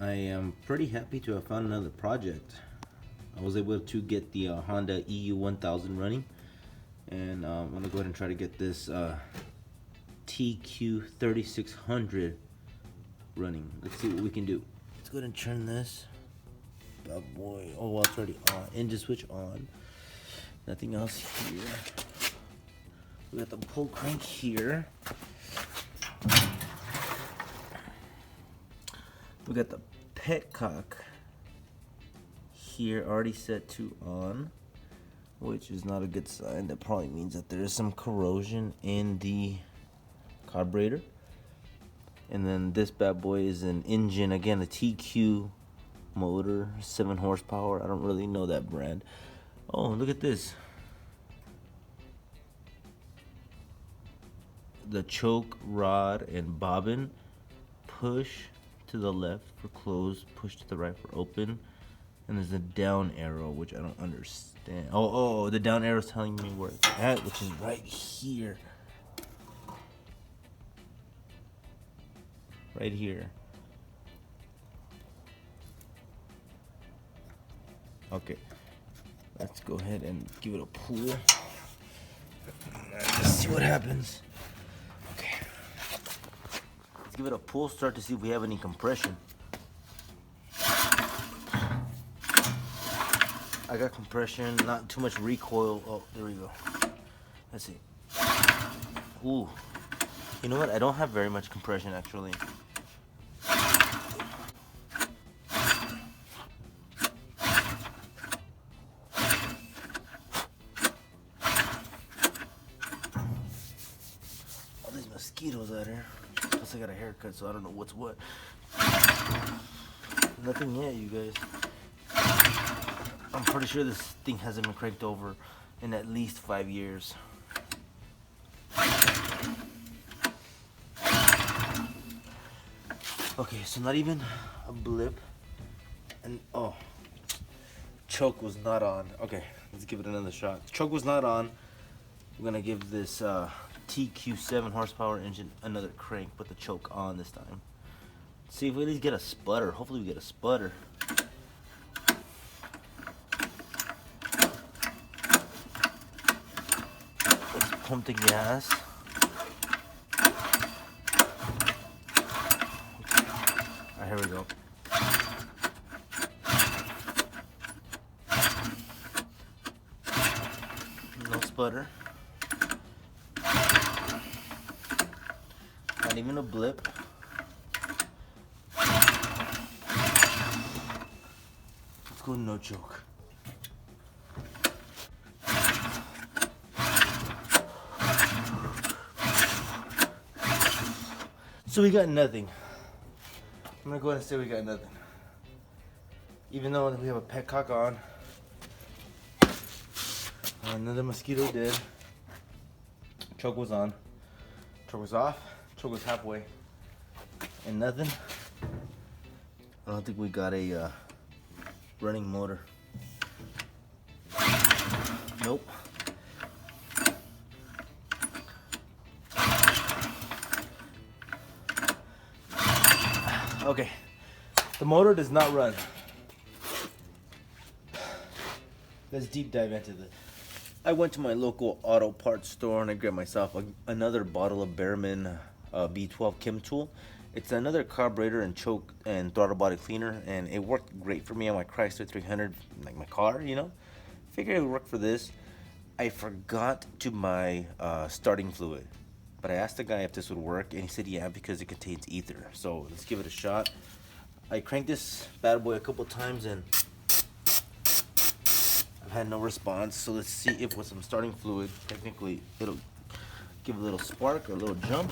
I am pretty happy to have found another project. I was able to get the Honda EU1000 running, and I'm gonna go ahead and try to get this TQ3600 running. Let's see what we can do. Let's go ahead and turn this bad boy. Oh, well, it's already on. Engine switch on. Nothing else here. We got the pull crank here. We got the petcock here already set to on, which is not a good sign. That probably means that there is some corrosion in the carburetor. And then this bad boy is an engine, again, a TQ motor, 7 horsepower. I don't really know that brand. Oh, look at this. The choke rod and bobbin, push to the left for close, push to the right for open, and there's a down arrow, which I don't understand. Oh, the down arrow is telling me where it's at, which is right here. Right here. Okay, let's go ahead and give it a pull. Let's see what happens. Okay, let's give it a pull, start to see if we have any compression. I got compression, not too much recoil. Oh, there we go. Let's see. Ooh, you know what? I don't have very much compression actually. Mosquitoes out here. Plus I got a haircut, so I don't know what's what. Nothing yet, you guys. I'm pretty sure this thing hasn't been cranked over in at least 5 years. Okay, so not even a blip. And oh, choke was not on. Okay, let's give it another shot. Choke was not on. I'm gonna give this TQ 7 horsepower engine another crank, put the choke on this time. See if we at least get a sputter. Hopefully we get a sputter. Let's pump the gas. Alright, here we go. No sputter. Not even a blip. Let's go no choke. So we got nothing. I'm gonna go ahead and say we got nothing. Even though we have a petcock on. Another mosquito did. Choke was on. Choke was off. Choke was halfway, and nothing. I don't think we got a running motor. Nope. Okay, the motor does not run. Let's deep dive into this. I went to my local auto parts store and I grabbed myself another bottle of Behrman B12 Chem Tool. It's another carburetor and choke and throttle body cleaner, and it worked great for me on my Chrysler 300, like my car, you know. Figured it would work for this. I forgot to buy starting fluid, but I asked the guy if this would work, and he said yeah, because it contains ether. So let's give it a shot. I cranked this bad boy a couple times and I've had no response. So let's see if with some starting fluid, technically it'll give a little spark or a little jump.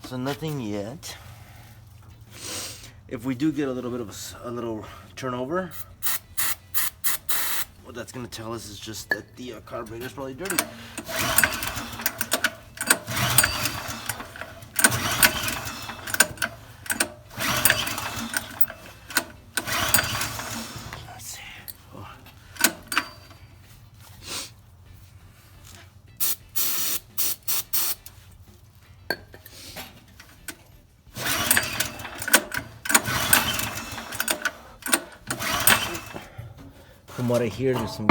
So nothing yet. If we do get a little bit of a little turnover, what that's gonna tell us is just that the carburetor is probably dirty. Let's see. Oh. what I hear, there's some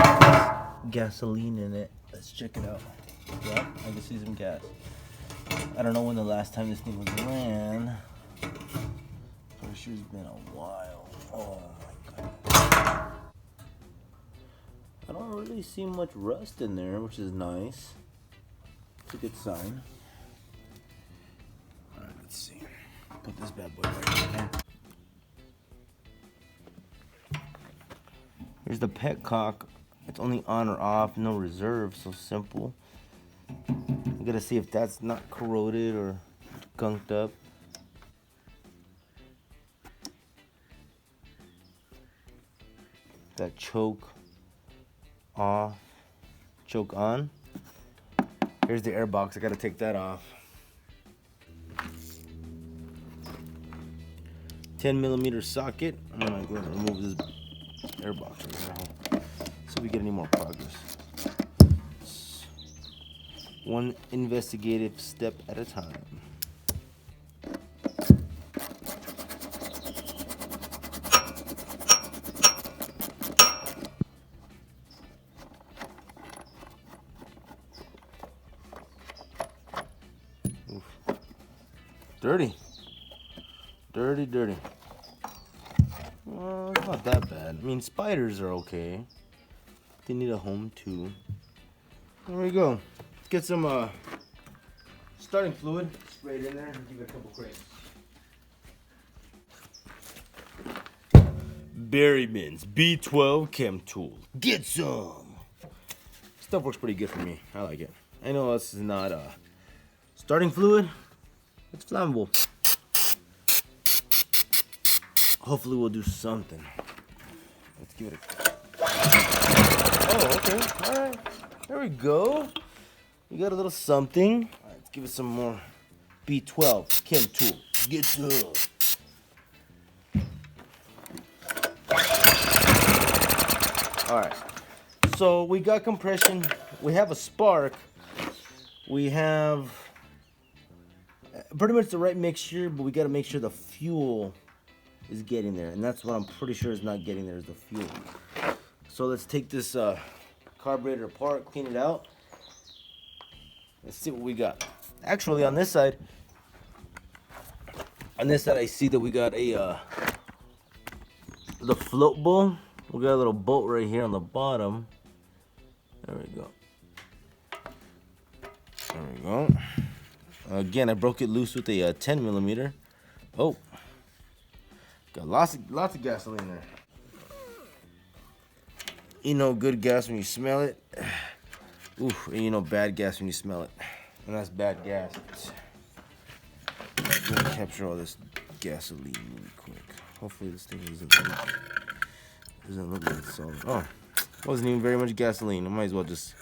gasoline in it. Let's check it out. Yeah, I can see some gas. I don't know when the last time this thing was ran. Pretty sure it's been a while. Oh my god. I don't really see much rust in there, which is nice. It's a good sign. Alright, let's see. Put this bad boy right in here. Here's the petcock. It's only on or off, no reserve, so simple. I gotta see if that's not corroded or gunked up. That choke off, choke on. Here's the air box. I gotta take that off. 10mm socket. I'm gonna go ahead and remove this air box right here, so we get any more progress. One investigative step at a time. Oof. Dirty. Dirty, dirty. Well, it's not that bad. I mean, spiders are okay. They need a home too. There we go. Get some starting fluid sprayed in there and give it a couple crates. Berryman's B12 Chem Tool. Get some! Stuff works pretty good for me. I like it. I know this is not starting fluid. It's flammable. Hopefully we'll do something. Let's give it a... Oh, okay. Alright. There we go. We got a little something. Alright, let's give it some more B12 Chem Tool. Get some. Alright. So we got compression. We have a spark. We have pretty much the right mixture, but we got to make sure the fuel is getting there, and that's what I'm pretty sure is not getting there, is the fuel. So let's take this carburetor apart, clean it out. Let's see what we got. Actually, on this side I see that we got a the float bowl. We got a little bolt right here on the bottom. There we go. There we go. Again, I broke it loose with a 10mm. Oh. Got lots of gasoline there. You know good gas when you smell it. Oof, and you know bad gas when you smell it. And that's bad gas. I'm gonna capture all this gasoline really quick. Hopefully this thing doesn't look like it's solid. Oh, wasn't even very much gasoline. I might as well just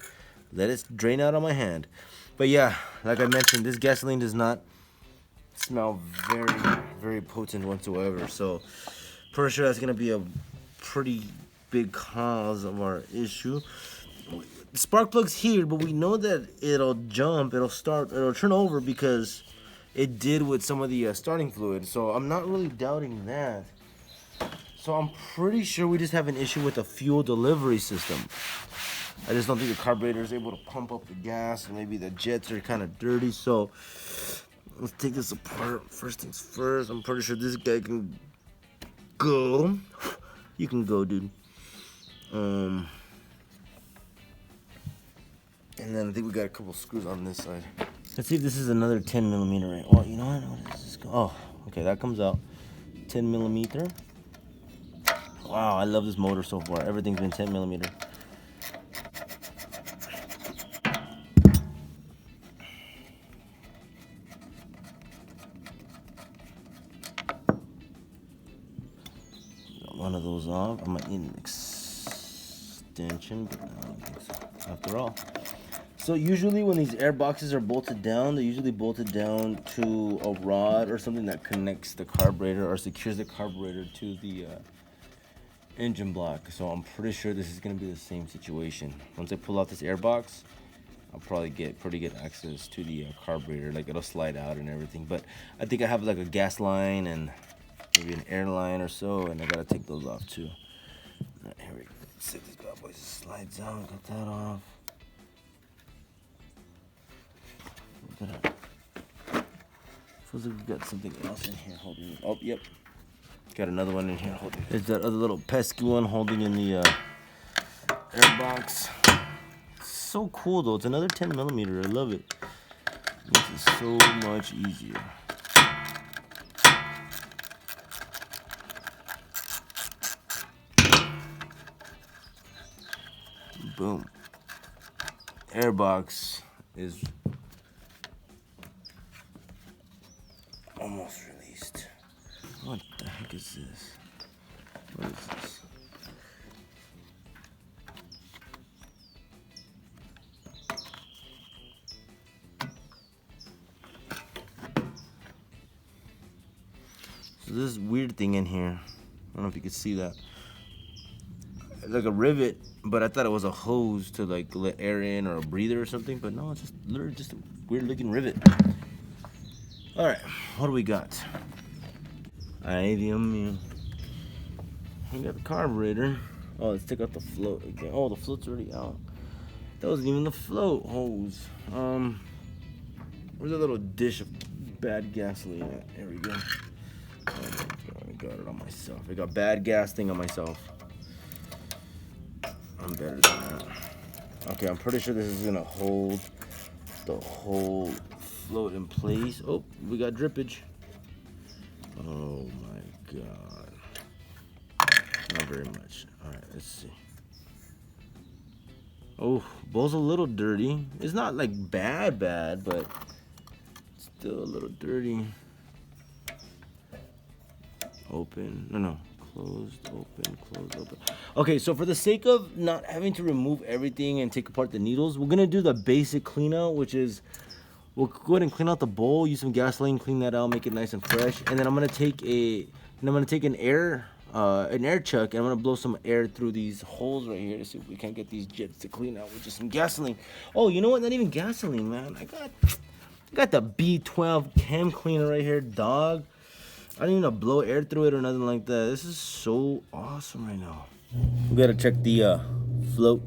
let it drain out on my hand. But yeah, like I mentioned, this gasoline does not smell very potent whatsoever, so pretty sure that's gonna be a pretty big cause of our issue. The spark plug's here, but we know that it'll jump, it'll turn over because it did with some of the starting fluid, so I'm not really doubting that. So I'm pretty sure we just have an issue with the fuel delivery system. I just don't think the carburetor is able to pump up the gas, and maybe the jets are kind of dirty, so let's take this apart. First things first, I'm pretty sure this guy can go. You can go, dude. And then I think we got a couple screws on this side. Let's see if this is another 10mm, right? Well, you know what? What is this? Oh, okay, that comes out. 10mm. Wow, I love this motor so far. Everything's been 10mm. One of those off. I might need an extension, but I don't think so. After all. So usually when these air boxes are bolted down, they're usually bolted down to a rod or something that connects the carburetor or secures the carburetor to the engine block. So I'm pretty sure this is going to be the same situation. Once I pull out this air box, I'll probably get pretty good access to the carburetor. Like, it'll slide out and everything. But I think I have like a gas line and maybe an air line or so, and I gotta take those off too. All right, here we go. Let's see if this bad boy slides out. Got that off. Feels like we've got something else in here holding it. Oh, yep. Got another one in here holding it. There's that other little pesky one holding in the air box. It's so cool though. It's another 10 millimeter. I love it. Makes it so much easier. Boom. Airbox is almost released. What the heck is this? What is this? So this weird thing in here. I don't know if you can see that. It's like a rivet, but I thought it was a hose to like let air in or a breather or something, but no, it's just literally just a weird looking rivet. All right, what do we got? We got the carburetor. Oh, let's take out the float again. Oh, the float's already out. That wasn't even the float hose. Where's a little dish of bad gasoline at? There we go. Oh my god, I got it on myself. I got bad gas thing on myself. I'm better than that. Okay, I'm pretty sure this is gonna hold the whole float in place. Oh, we got drippage. Oh my god. Not very much. Alright, let's see. Oh, bowl's a little dirty. It's not like bad, but still a little dirty. Open. No. Closed, open, closed, open. Okay, so for the sake of not having to remove everything and take apart the needles, we're gonna do the basic clean out, which is we'll go ahead and clean out the bowl, use some gasoline, clean that out, make it nice and fresh, and then I'm gonna take an air chuck and I'm gonna blow some air through these holes right here to see if we can't get these jets to clean out with just some gasoline. Oh, you know what? Not even gasoline, man. I got the B12 chem cleaner right here, dog. I don't even have to blow air through it or nothing like that. This is so awesome right now. We gotta check the float.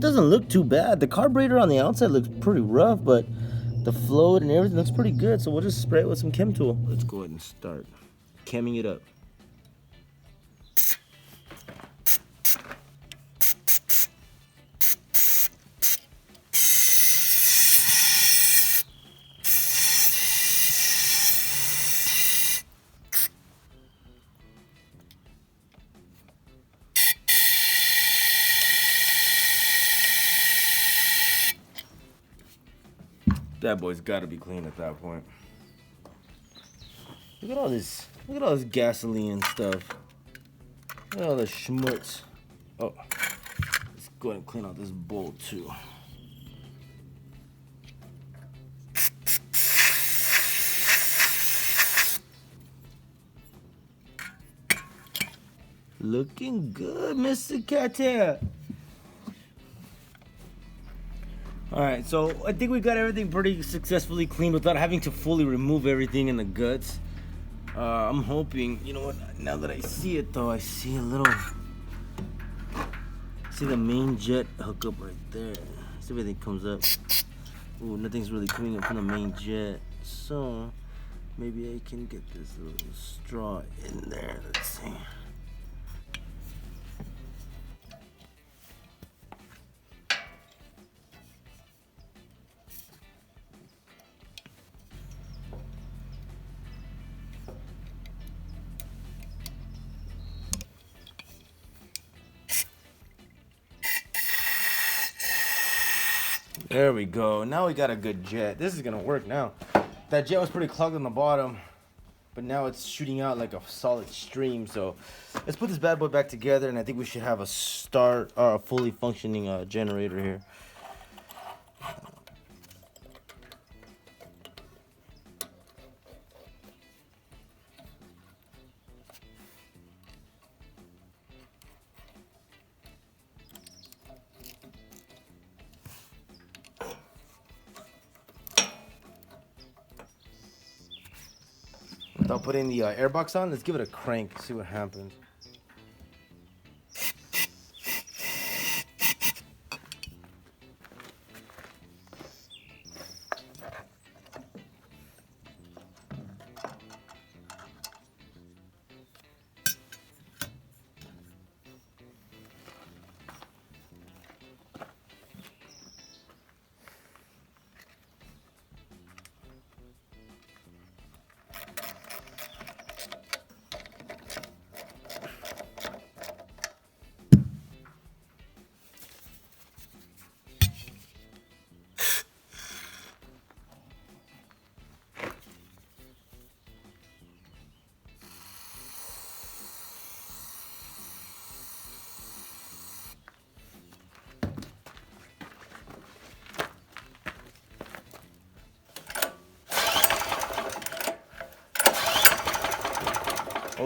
Doesn't look too bad. The carburetor on the outside looks pretty rough, but the float and everything looks pretty good. So we'll just spray it with some chem tool. Let's go ahead and start chemming it up. That boy's got to be clean at that point. Look at all this. Look at all this gasoline and stuff. Look at all the schmutz. Oh, let's go ahead and clean out this bowl too. Looking good, Mr. Cat. Alright, so I think we got everything pretty successfully cleaned without having to fully remove everything in the guts. I'm hoping, you know what, now that I see it though, I see a little, see the main jet hook up right there. See if anything comes up. Ooh, nothing's really coming up from the main jet. So, maybe I can get this little straw in there. Let's see. There we go. Now we got a good jet. This is gonna work now. That jet was pretty clogged on the bottom, but now it's shooting out like a solid stream. So let's put this bad boy back together, and I think we should have a start or a fully functioning generator here. Without putting the airbox on, let's give it a crank, see what happens.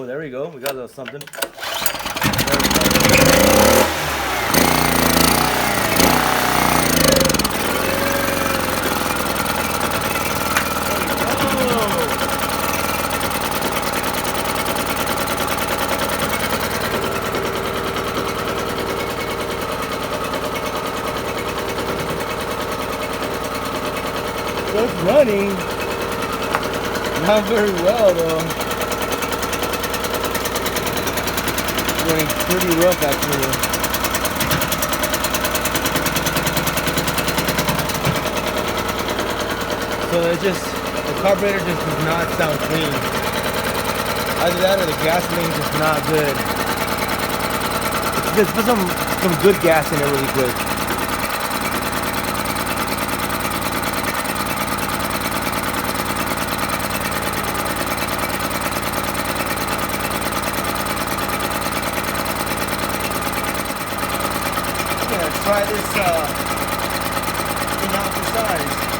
Oh, there we go. We got a little something. So it's running. Not very well though. Running pretty rough actually. So the carburetor just does not sound clean. Either that or the gasoline is just not good. Let's put some good gas in it really quick. Try this thing out for size.